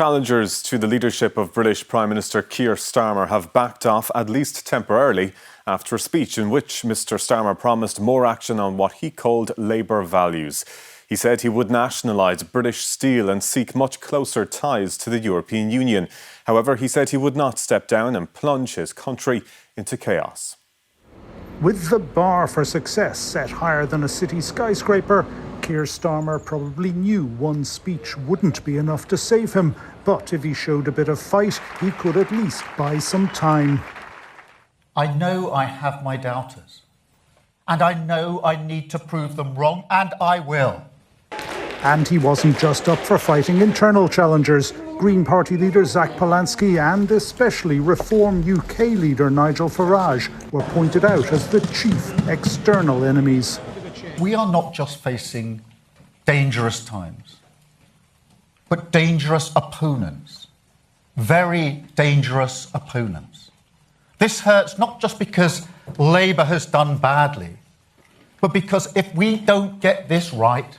challengers to the leadership of British Prime Minister Keir Starmer have backed off, at least temporarily, after a speech in which Mr Starmer promised more action on what he called Labour values. He said he would nationalise British steel and seek much closer ties to the European Union. However, he said he would not step down and plunge his country into chaos. With the bar for success set higher than a city skyscraper, Keir Starmer probably knew one speech wouldn't be enough to save him, but if he showed a bit of fight, he could at least buy some time. I know I have my doubters, and I know I need to prove them wrong, and I will. And he wasn't just up for fighting internal challengers. Green Party leader Zach Polanski and especially Reform UK leader Nigel Farage were pointed out as the chief external enemies. We are not just facing dangerous times, but dangerous opponents. Very dangerous opponents. This hurts not just because Labour has done badly, but because if we don't get this right,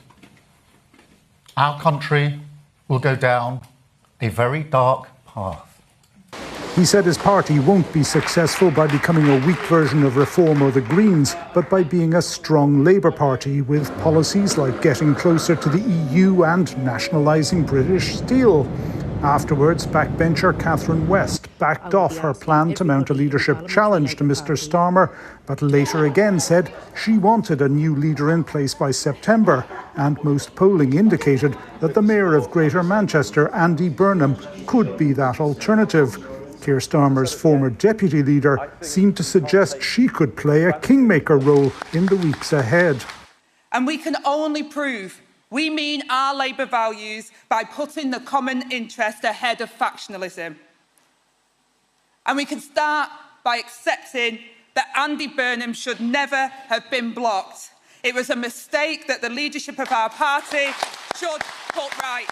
our country will go down a very dark path. He said his party won't be successful by becoming a weak version of Reform or the Greens, but by being a strong Labour Party with policies like getting closer to the EU and nationalising British steel. Afterwards, backbencher Catherine West backed off her plan to mount a leadership challenge to Mr Starmer, but later again said she wanted a new leader in place by September, and most polling indicated that the Mayor of Greater Manchester, Andy Burnham, could be that alternative. Keir Starmer's former deputy leader seemed to suggest she could play a kingmaker role in the weeks ahead. And we can only prove we mean our Labour values by putting the common interest ahead of factionalism. And we can start by accepting that Andy Burnham should never have been blocked. It was a mistake that the leadership of our party should put right.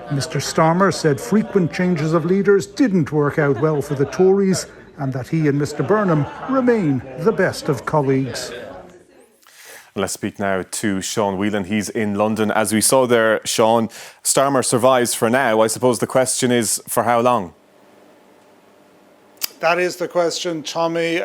Mr Starmer said frequent changes of leaders didn't work out well for the Tories and that he and Mr Burnham remain the best of colleagues. Let's speak now to Sean Whelan. He's in London. As we saw there, Sean, Starmer survives for now. I suppose the question is, for how long? That is the question, Tommy.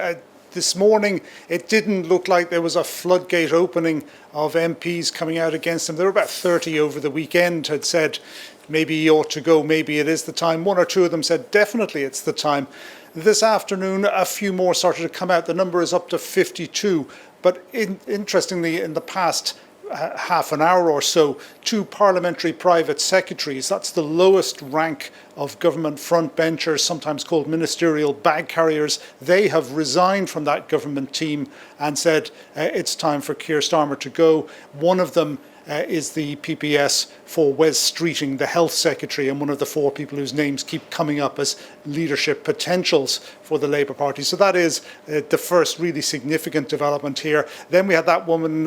This morning, it didn't look like there was a floodgate opening of MPs coming out against him. There were about 30 over the weekend had said, maybe he ought to go, maybe it is the time. One or two of them said, definitely it's the time. This afternoon, a few more started to come out. The number is up to 52. But interestingly, in the past half an hour or so, two parliamentary private secretaries, that's the lowest rank of government frontbenchers, sometimes called ministerial bag carriers, they have resigned from that government team and said it's time for Keir Starmer to go. One of them is the PPS for Wes Streeting, the health secretary, and one of the four people whose names keep coming up as leadership potentials for the Labour Party. So that is the first really significant development here. Then we had that woman,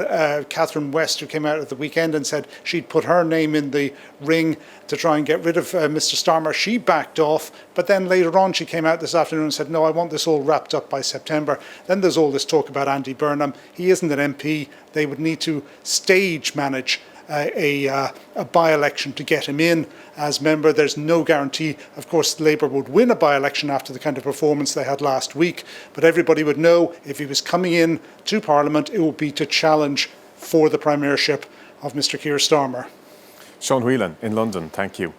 Catherine West, who came out at the weekend and said she'd put her name in the ring to try and get rid of Mr Starmer. She backed off, but then later on she came out this afternoon and said, no, I want this all wrapped up by September. Then there's all this talk about Andy Burnham. He isn't an MP. They would need to stage manage a by-election to get him in as member. There's no guarantee, of course, Labour would win a by-election after the kind of performance they had last week, but everybody would know if he was coming in to Parliament, it would be to challenge for the premiership of Mr Keir Starmer. Sean Whelan in London, thank you.